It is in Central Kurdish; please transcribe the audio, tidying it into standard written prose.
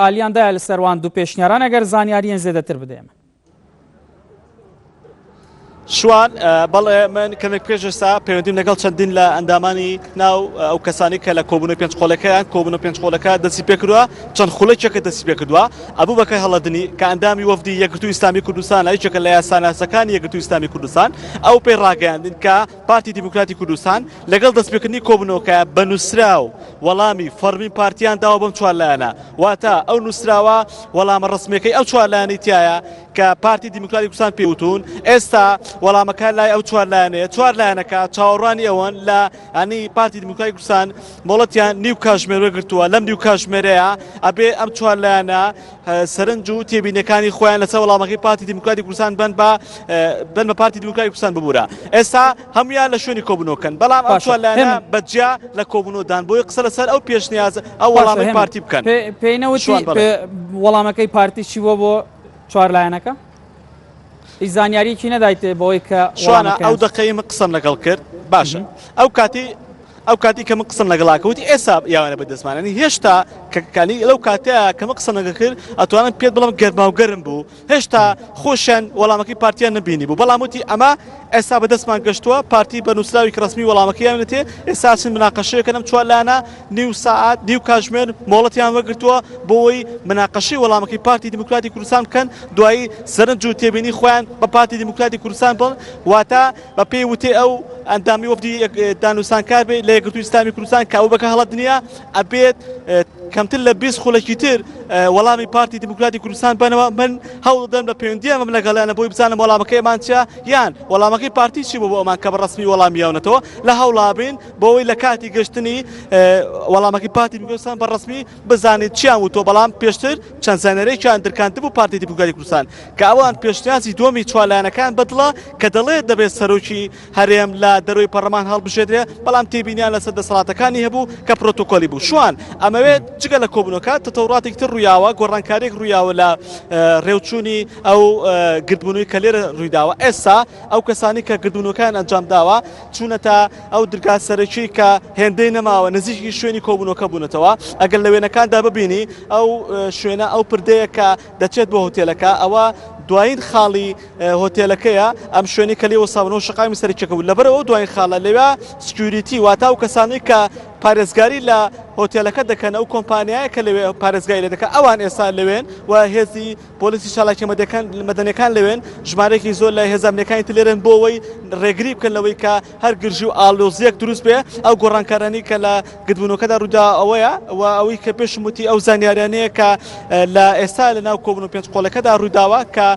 ئالیاندایە لە سەروان دوو پێشنیاران ئەگەر زانیاریان زێدەتر بدەێمە. شوان بەڵێ من کەمێک پێش ئێستا پەیوەندیم لەگەڵ چەندین لە ئەندامانی ناو ئەو کەسانی کە لە کۆبوونەوەی پێنجقۆڵەکەیان کۆبوونەوەی پێنجقۆڵەکە دەستی پێ کردووە چەند خوڵێکێکە دەستی پێ کردووە ئەبوو بەکەی هەڵەدنی کە ئەندامی وەفدی یەکگرتووی ئیسلامی کوردستان لە یەکێکە لە یاساناسەکانی یەکگرتووی ئیسلامی کوردستان ئەو پێی ڕاگەیاندن کە پارتی دیموکراتی کوردستان لەگەڵ دەستپێکردنی کۆبوونەوەکە بە نووسراو وەڵامی فەرمی پارتیان داوە بەم چوار لایەنە واتە ئەو نووسراوە وەڵامە ڕسمیەکەی ئەو چوار لایەنەی تایە کە پارتی دیموکراتی کوردستان پێوتون ئێستا وەڵامەکە لای ئەو چوار لایەنەیە چوار لایەنەکە چاوەڕوانی ئەوەن لە ینی پارتی دیموکراتی کوردستان مۆڵەتیان نیو کاژمێر وەرگرتووە لەم نیو کاژمێرەیە ئەبێ ئەم چوار لایەنە سەرنج و تێبینەکانی خۆیان لەسەر وەڵامەکەی پارتی دیموکراتی کوردستان بن بە پارتی دیموکراتی کوردستان ببوورە ئێستا هەمویان لە شوێنی کۆبوونەوەکەن بەڵام ئەم چوار لایەنە بەجیا لە کۆبوونەوەدان بۆی قسە لەسەر ئەو پێشنیاز ئەو وەڵامی پارتی بکەن پێینەوەتی وەڵامەکەی پارتی چیوە بۆ چوار لایەنەکە زانیاریکی نەدایت بۆی کە شوانە ئەو دقەی من قسەم لەگەڵ کرد باشە ئەو کاتی کە من قسم لەگەڵاکەوتی ئێستا یاوانە بەدەستمانانی هێشتا کەکانی لەو کاتەیە کە من قسم لەگە کرد ئەتوانم پێت بڵم گەرماوگەرم بوو هێشتا خۆشیان وەڵامەکەی پارتیان نبینی بوو بەڵام وتی ئەمە ئێستا بەدەستمان گەشتووە پارتی بە نووسراوی ڕسمی وەڵامەکەی یانێتێ ئێستا چین مناقەشەیەکە نەم چوار لایەنە نیو ساعات نیو کاژمێر مۆڵەتیان وەرگرتووە بۆی مناقەشەی وەڵامەکەی پارتی دیموکراتی کوردستان بکەن دوایی سەرنج و تێبینی خۆیان بە پارتی دیموکراتی کوردستان بڵن واتە بە پێی وتێ ئەو ئەندامی وەفدی دانووسانکار بێت لە یەکگرتووی ئیسلامی کوردستان کە ئەو بەکە هەڵەدنیە ئەبێت کەمتر لە 20 خولەکی تر وەڵامی پارتی دیموکراتی کوردستان بنەوە من هەوڵ دەم لە پەیوەندیامە لەگەڵیانە بۆی بزانم وەڵامەکەیمان چیە یان وەڵامەکەی پارتی چی بوو بۆ ئەمان کە بە ڕسمی وەڵامیاونەتەوە لە هەوڵابین بۆەوەی لە کاتی گەشتنی وەڵامەکەی پارتی کوردستان بە ڕسمی بزانیت چیان وتۆ بەڵام پێشتر چەند زانەرێکیان دەرکاندبوو پارتی دیموکراتی کوردستان کە ئەوان پێشنیازی دۆمی چوارلایەنەکان بەدڵە کە دەڵێت دەبێت سەرۆکی هەرێم لە دەروی پەرلەمان هەڵبژێدرێ بەڵام تێبینیان لەسەر دەسەڵاتەکانی هەبوو کە پرۆتۆکۆلی بوو شوان ئەمەوێت جگە لە کۆبوونەکە تەتەوراتێک تر ڕوویاوە گۆڕانکاریێک ڕوویاوە لە ڕێوچوونی ئەو گردبوونەوەی کە لێرە ڕوویداوە ئێستا ئەو کەسانی کە گردبوونەکان ئەنجام داوە چوونەتە ئەو دەرگا سەرەکی کە هێندەی نەماوە نزیکی شوێنی کۆبوونەکە بوونەتەوە ئەگەر لە وێنەکاندا ببینی ئەو شوێنە ئەو پردەیە کە دەچێت بۆ هۆتێلەکە ئەوە دوایین خاڵی هۆتێلەکەیە ئەم شوێنی کە لێوە ساونەوە شقامی سەرچەکە بوو لەبەرەوە دوایین خاڵە لەوێ سکیوریتی واتە و کەسانی کە پارێزگاری لە هۆتێلەکە دەکەن ئەو کۆمپانیایە کە لەوێ پارێزگای لێ دەکەن ئەوان ئێستا لەوێن و هێزی پۆلیسی چالاکی مەدەنیەکان لەوێن ژمارەیەکی زۆر لە هێزانەکانی تلێرن بۆ ئەوەی ڕێگری بکەن لەوەی کە هەر گرژی و ئالۆزیەک دروست بێ ئەو گۆڕانکارانی کە لە گردبوونەکەدا ڕوودا ئەوەیە و ئەوەی کە پێشم وتی ئەو زانیاریانەیە کە لە ئێستا لە ناو کۆبوون و پێنجقۆڵەکەدا ڕووداوە کە